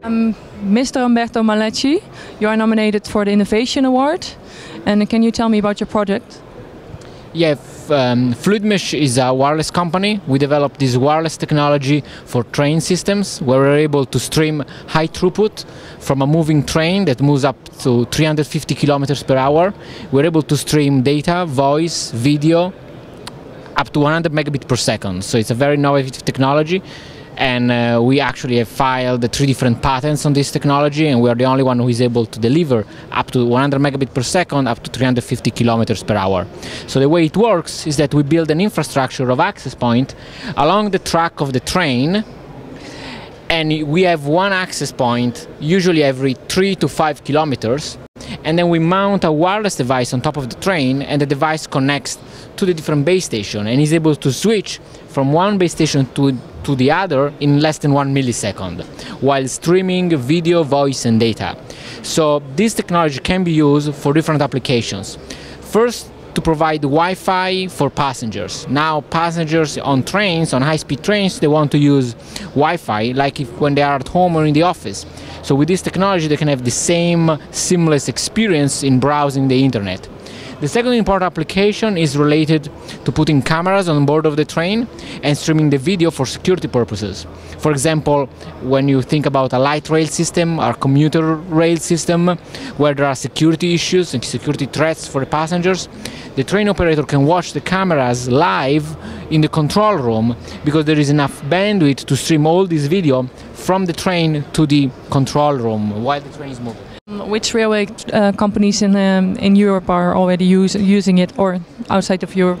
Mr. Umberto Malecci, you are nominated for the Innovation Award. And can you tell me about your project? Yeah, Fluidmesh is a wireless company. We developed this wireless technology for train systems where we're able to stream high throughput from a moving train that moves up to 350 kilometers per hour. We're able to stream data, voice, video up to 100 megabits per second. So it's a very innovative technology. And we actually have filed 3 different patents on this technology, and we are the only one who is able to deliver up to 100 megabits per second, up to 350 kilometers per hour. So the way it works is that we build an infrastructure of access point along the track of the train, and we have one access point usually every 3 to 5 kilometers, and then we mount a wireless device on top of the train, and the device connects to the different base station and is able to switch from one base station to the other in less than 1 millisecond, while streaming video, voice and data. So this technology can be used for different applications. First, to provide Wi-Fi for passengers. Now passengers on trains, on high-speed trains, they want to use Wi-Fi like when they are at home or in the office. So with this technology they can have the same seamless experience in browsing the internet. The second important application is related to putting cameras on board of the train and streaming the video for security purposes. For example, when you think about a light rail system or commuter rail system where there are security issues and security threats for the passengers, the train operator can watch the cameras live in the control room because there is enough bandwidth to stream all this video from the train to the control room while the train is moving. Which railway companies in Europe are already using it, or outside of Europe?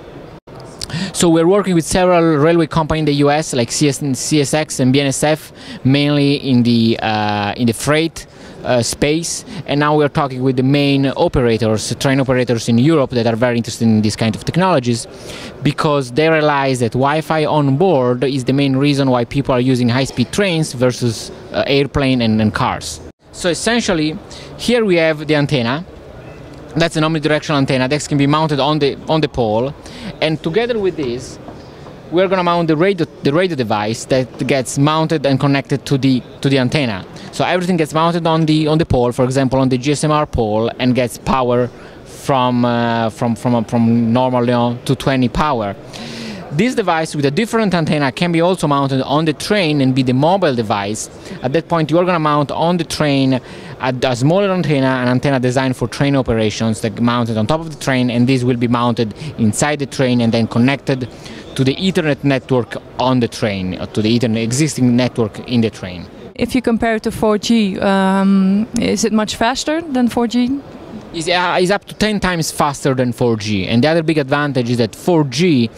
So we're working with several railway companies in the US, like CSX and BNSF, mainly in the freight space, and now we're talking with the main operators, train operators in Europe that are very interested in this kind of technologies, because they realize that Wi-Fi on board is the main reason why people are using high-speed trains versus airplane and cars. So essentially, here we have the antenna. That's an omnidirectional antenna that can be mounted on the pole, and together with this, we're going to mount the radio device that gets mounted and connected to the antenna. So everything gets mounted on the pole, for example, on the GSMR pole, and gets power from normal 220 power. This device with a different antenna can be also mounted on the train and be the mobile device. At that point you are going to mount on the train a smaller antenna, an antenna designed for train operations that mounted on top of the train, and this will be mounted inside the train and then connected to the Ethernet network on the train, to the Ethernet existing network in the train. If you compare it to 4G, is it much faster than 4G? It's up to 10 times faster than 4G, and the other big advantage is that 4G,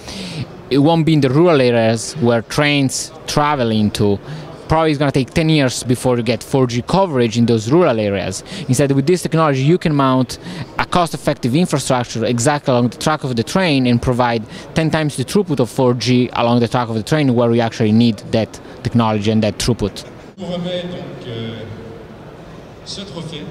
it won't be in the rural areas where trains travel into. Probably it's going to take 10 years before you get 4G coverage in those rural areas. Instead, with this technology you can mount a cost-effective infrastructure exactly along the track of the train and provide 10 times the throughput of 4G along the track of the train where we actually need that technology and that throughout. On remet donc ce trophée